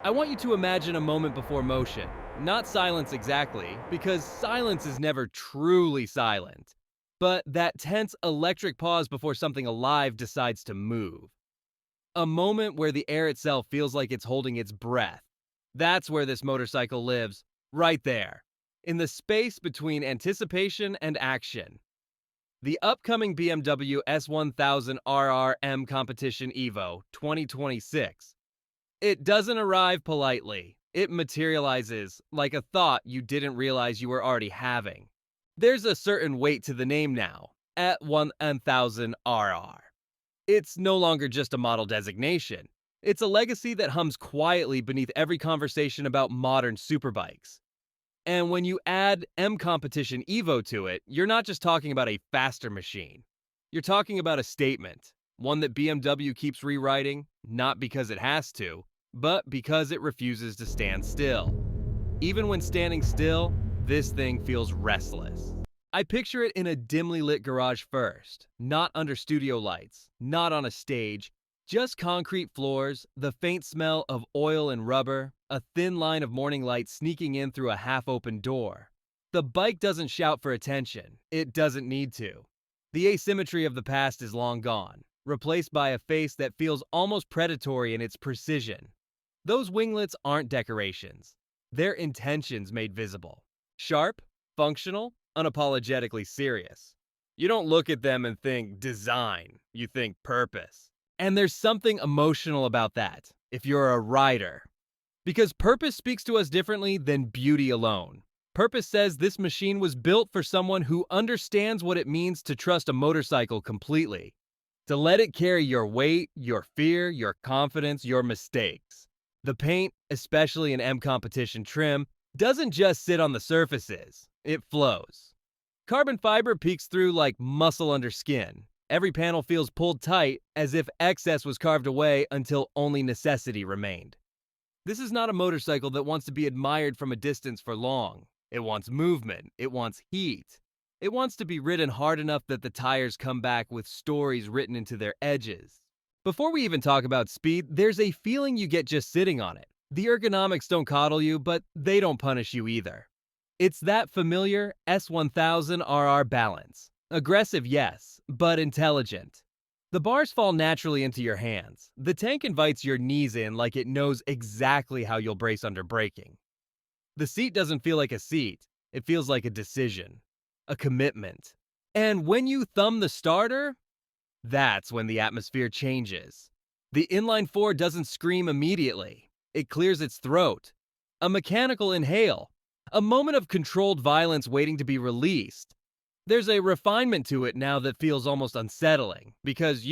I want you to imagine a moment before motion. Not silence exactly, because silence is never truly silent. But that tense electric pause before something alive decides to move. A moment where the air itself feels like it's holding its breath. That's where this motorcycle lives, right there, in the space between anticipation and action. The upcoming BMW S1000RR M Competition EVO 2026. It doesn't arrive politely. It materializes like a thought you didn't realize you were already having. There's a certain weight to the name now, at 1000RR. It's no longer just a model designation. It's a legacy that hums quietly beneath every conversation about modern superbikes. And when you add M Competition EVO to it, you're not just talking about a faster machine. You're talking about a statement, one that BMW keeps rewriting, not because it has to, but because it refuses to stand still. Even when standing still, this thing feels restless. I picture it in a dimly lit garage first, not under studio lights, not on a stage, just concrete floors, the faint smell of oil and rubber, a thin line of morning light sneaking in through a half-open door. The bike doesn't shout for attention. It doesn't need to. The asymmetry of the past is long gone, replaced by a face that feels almost predatory in its precision. Those winglets aren't decorations. They're intentions made visible. Sharp, functional, unapologetically serious. You don't look at them and think design, you think purpose. And there's something emotional about that, if you're a rider. Because purpose speaks to us differently than beauty alone. Purpose says this machine was built for someone who understands what it means to trust a motorcycle completely. To let it carry your weight, your fear, your confidence, your mistakes. The paint, especially in M Competition trim, doesn't just sit on the surfaces, it flows. Carbon fiber peeks through like muscle under skin. Every panel feels pulled tight, as if excess was carved away until only necessity remained. This is not a motorcycle that wants to be admired from a distance for long. It wants movement, it wants heat. It wants to be ridden hard enough that the tires come back with stories written into their edges. Before we even talk about speed, there's a feeling you get just sitting on it. The ergonomics don't coddle you, but they don't punish you either. It's that familiar S1000RR balance. Aggressive, yes, but intelligent. The bars fall naturally into your hands. The tank invites your knees in like it knows exactly how you'll brace under braking. The seat doesn't feel like a seat. It feels like a decision, a commitment. And when you thumb the starter, that's when the atmosphere changes. The inline-4 doesn't scream immediately. It clears its throat. A mechanical inhale. A moment of controlled violence waiting to be released. There's a refinement to it now that feels almost unsettling, because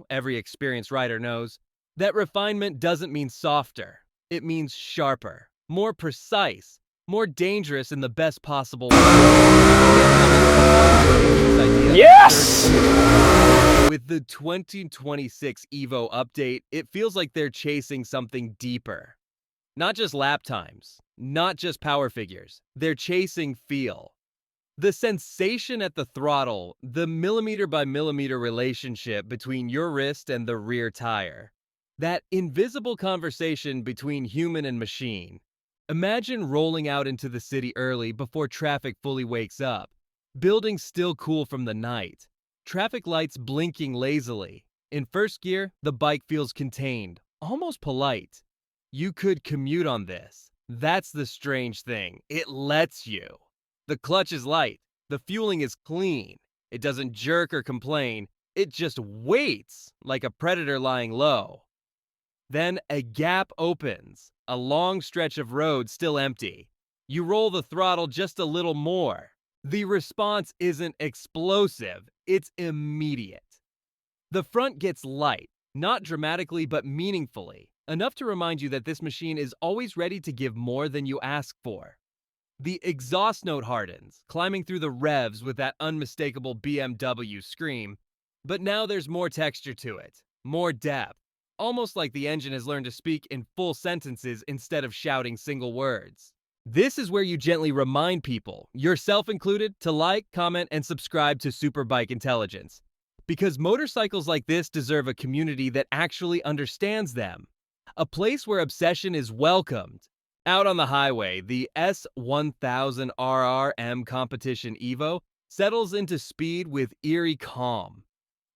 every experienced rider knows, that refinement doesn't mean softer. It means sharper, more precise, more dangerous in the best possible way. Yes! With the 2026 EVO update, it feels like they're chasing something deeper. Not just lap times, not just power figures, they're chasing feel. The sensation at the throttle, the millimeter by millimeter relationship between your wrist and the rear tire. That invisible conversation between human and machine. Imagine rolling out into the city early before traffic fully wakes up. Buildings still cool from the night. Traffic lights blinking lazily. In first gear, the bike feels contained, almost polite. You could commute on this. That's the strange thing. It lets you. The clutch is light. The fueling is clean. It doesn't jerk or complain. It just waits like a predator lying low. Then a gap opens. A long stretch of road still empty. You roll the throttle just a little more. The response isn't explosive. It's immediate. The front gets light, not dramatically but meaningfully, enough to remind you that this machine is always ready to give more than you ask for. The exhaust note hardens, climbing through the revs with that unmistakable BMW scream. But now there's more texture to it, more depth, almost like the engine has learned to speak in full sentences instead of shouting single words. This is where you gently remind people, yourself included, to like, comment, and subscribe to Superbike Intelligence. Because motorcycles like this deserve a community that actually understands them. a place where obsession is welcomed. Out on the highway, the S1000RR Competition EVO settles into speed with eerie calm.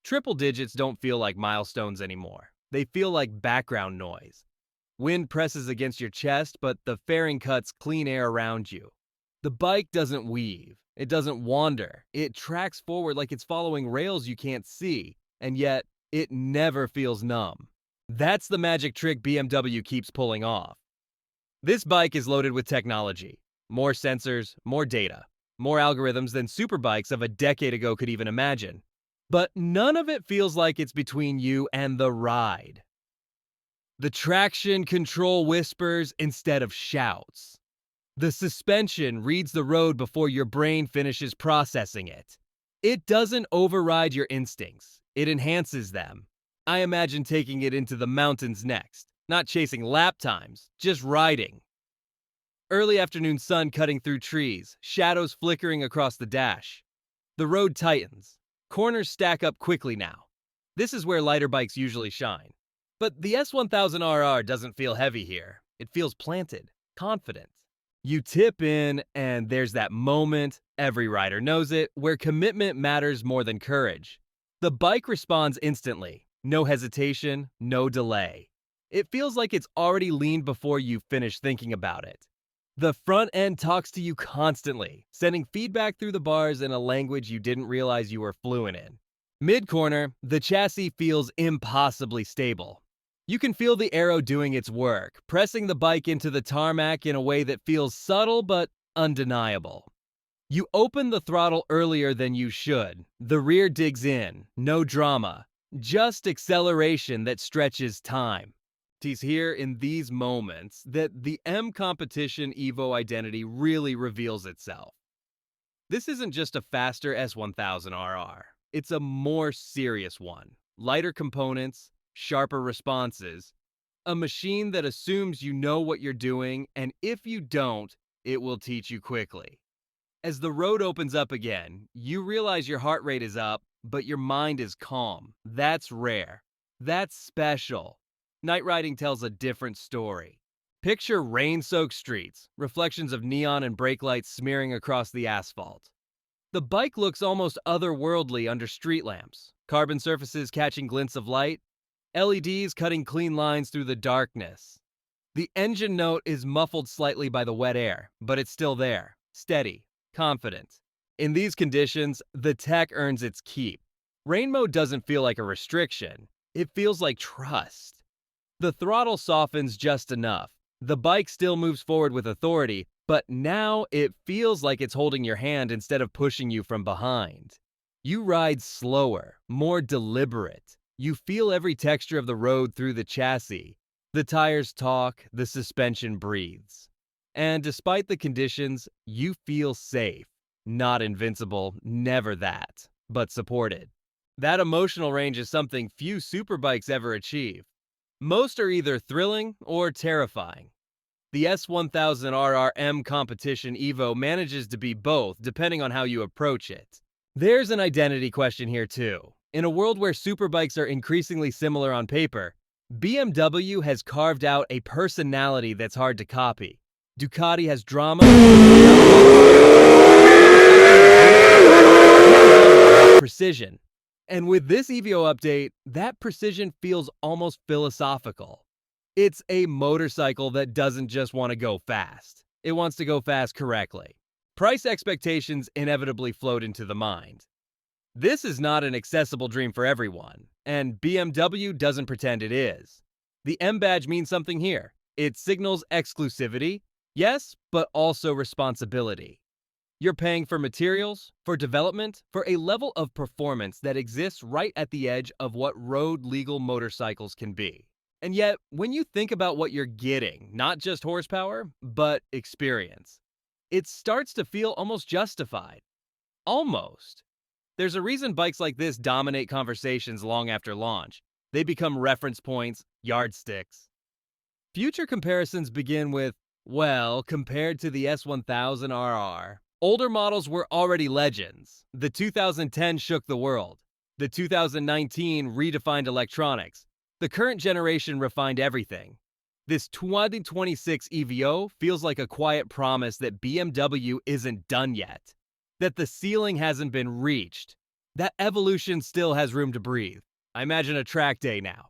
Triple digits don't feel like milestones anymore. They feel like background noise. Wind presses against your chest, but the fairing cuts clean air around you. The bike doesn't weave. It doesn't wander. It tracks forward like it's following rails you can't see, and yet it never feels numb. That's the magic trick BMW keeps pulling off. This bike is loaded with technology. More sensors, more data, more algorithms than superbikes of a decade ago could even imagine. But none of it feels like it's between you and the ride. The traction control whispers instead of shouts. The suspension reads the road before your brain finishes processing it. It doesn't override your instincts. It enhances them. I imagine taking it into the mountains next. Not chasing lap times, just riding. Early afternoon sun cutting through trees, shadows flickering across the dash. The road tightens. Corners stack up quickly now. This is where lighter bikes usually shine. But the S1000RR doesn't feel heavy here. It feels planted, confident. You tip in, and there's that moment, every rider knows it, where commitment matters more than courage. The bike responds instantly. No hesitation, no delay. It feels like it's already leaned before you finish thinking about it. The front end talks to you constantly, sending feedback through the bars in a language you didn't realize you were fluent in. Mid-corner, the chassis feels impossibly stable. You can feel the aero doing its work, pressing the bike into the tarmac in a way that feels subtle but undeniable. You open the throttle earlier than you should. The rear digs in, no drama, just acceleration that stretches time. It's here in these moments that the Competition EVO identity really reveals itself. This isn't just a faster S1000RR. It's a more serious one. Lighter components, sharper responses, a machine that assumes you know what you're doing, and if you don't, it will teach you quickly. As the road opens up again, you realize your heart rate is up, but your mind is calm. That's rare. That's special. Night riding tells a different story. Picture rain-soaked streets, reflections of neon and brake lights smearing across the asphalt. The bike looks almost otherworldly under street lamps, carbon surfaces catching glints of light, LEDs cutting clean lines through the darkness. The engine note is muffled slightly by the wet air, but it's still there, steady, confident. In these conditions, the tech earns its keep. Rain mode doesn't feel like a restriction. It feels like trust. The throttle softens just enough. The bike still moves forward with authority, but now it feels like it's holding your hand instead of pushing you from behind. You ride slower, more deliberate. You feel every texture of the road through the chassis. The tires talk, the suspension breathes. And despite the conditions, you feel safe. Not invincible, never that, but supported. That emotional range is something few superbikes ever achieve. Most are either thrilling or terrifying. The S1000RR Competition EVO manages to be both, depending on how you approach it. There's an identity question here too. In a world where superbikes are increasingly similar on paper, BMW has carved out a personality that's hard to copy. Ducati has drama, precision. And with this EVO update, that precision feels almost philosophical. It's a motorcycle that doesn't just want to go fast. It wants to go fast correctly. Price expectations inevitably float into the mind. This is not an accessible dream for everyone, and BMW doesn't pretend it is. The M badge means something here. It signals exclusivity, yes, but also responsibility. You're paying for materials, for development, for a level of performance that exists right at the edge of what road-legal motorcycles can be. And yet, when you think about what you're getting, not just horsepower, but experience, it starts to feel almost justified. Almost. There's a reason bikes like this dominate conversations long after launch. They become reference points, yardsticks. Future comparisons begin with, well, compared to the S1000RR. Older models were already legends. The 2010 shook the world. The 2019 redefined electronics. The current generation refined everything. This 2026 EVO feels like a quiet promise that BMW isn't done yet, that the ceiling hasn't been reached, that evolution still has room to breathe. I imagine a track day now,